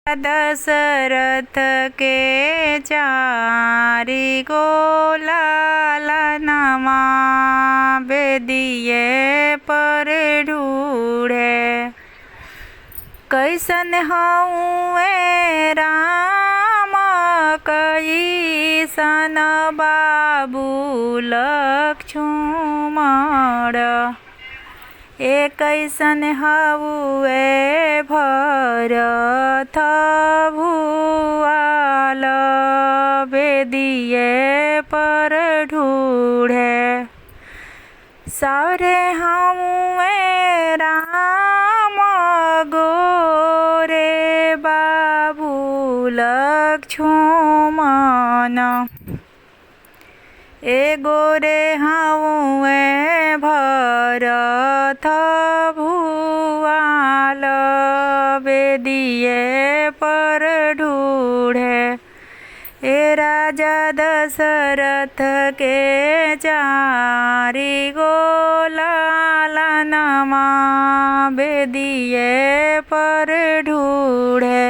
दशरथ के चारि गो लालनमा बेदिए पर ढूढ़े। कैसन हउए राम कैसन बाबू लक्ष्मण। कैसन हउए भरत भुआल बेदिए पर ढूढ़े। सारे हउए राम गोरे बाबू लक्ष्मण। गोरे हउए भरत भुआल बेदिए पर ढूढ़े। राजा दशरथ के चारि गो लालनमा बेदिए पर ढूढ़े।